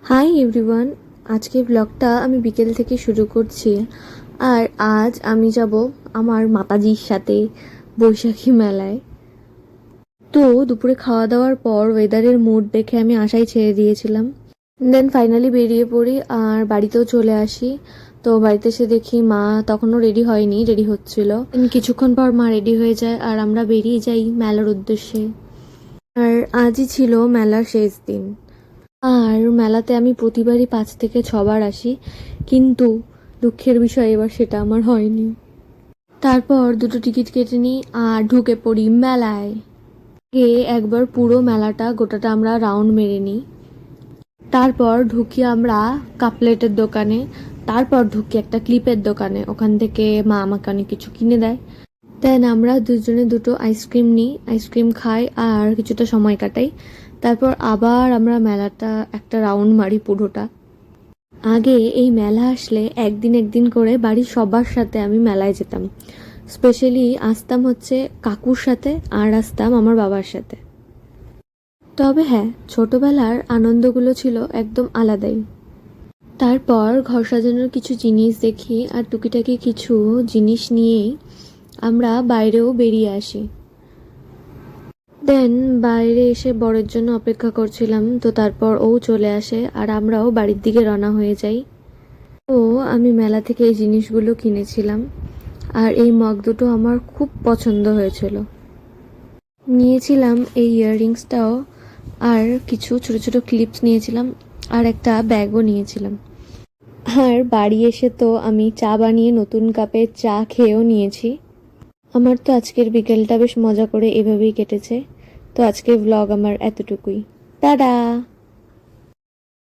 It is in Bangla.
হাই এভরিওয়ান, আজকে ব্লগটা আমি বিকেল থেকে শুরু করছি। আর আজ আমি যাব আমার মাতাজির সাথে বৈশাখী মেলায়। তো দুপুরে খাওয়া দাওয়ার পর ওয়েদারের মুড দেখে আমি আশাই ছেড়ে দিয়েছিলাম। দেন ফাইনালি বেরিয়ে পড়ি আর বাড়িতেও চলে আসি। তো বাড়িতে এসে দেখি মা তখনও রেডি হয়নি, রেডি হচ্ছিল। কিছুক্ষণ পর মা রেডি হয়ে যায় আর আমরা বেরিয়ে যাই মেলার উদ্দেশ্যে। আর আজই ছিল মেলার শেষ দিন। আর মেলাতে আমি প্রতিবারই 5 থেকে 6 বার আসি, কিন্তু দুঃখের বিষয় এবার সেটা আমার হয়নি। তারপর দুটো টিকিট কেটে নিই আর ঢুকে পড়ি মেলায়। গিয়ে একবার পুরো মেলাটা গোটাটা আমরা রাউন্ড মেরে নিই। তারপর ঢুকি আমরা কাপলেটের দোকানে, তারপর ঢুকি একটা ক্লিপের দোকানে। ওখান থেকে মা আমাকে অনেক কিছু কিনে দেয়। দেন আমরা দুজনে দুটো আইসক্রিম নিই, আইসক্রিম খাই আর কিছুটা সময় কাটাই। তারপর আবার আমরা মেলাটা একটা রাউন্ড মারি পুরোটা। আগে এই মেলা আসলে একদিন একদিন করে বাড়ির সবার সাথে আমি মেলায় যেতাম। স্পেশালি আসতাম হচ্ছে কাকুর সাথে আর আসতাম আমার বাবার সাথে। তবে হ্যাঁ, ছোটবেলার আনন্দগুলো ছিল একদম আলাদাই। তারপর ঘর সাজানোর কিছু জিনিস দেখি আর টুকিটাকি কিছু জিনিস নিয়েই আমরা বাইরেও বেরিয়ে আসি। দেন বাইরে এসে বরের জন্য অপেক্ষা করছিলাম, তো তারপর ও চলে আসে আর আমরাও বাড়ির দিকে রওনা হয়ে যাই। তো আমি মেলা থেকে এই জিনিসগুলো কিনেছিলাম আর এই মগ দুটো আমার খুব পছন্দ হয়েছিল। নিয়েছিলাম এই ইয়াররিংসটাও আর কিছু ছোট ছোট ক্লিপস নিয়েছিলাম আর একটা ব্যাগও নিয়েছিলাম। আর বাড়ি এসে তো আমি চা বানিয়ে নতুন কাপে চা খেয়েও নিয়েছি। আমার তো আজকের বিকেলটা বেশ মজা করে এভাবেই কেটেছে। তো আজকের ব্লগ আমার এতটুকুই। টাটা।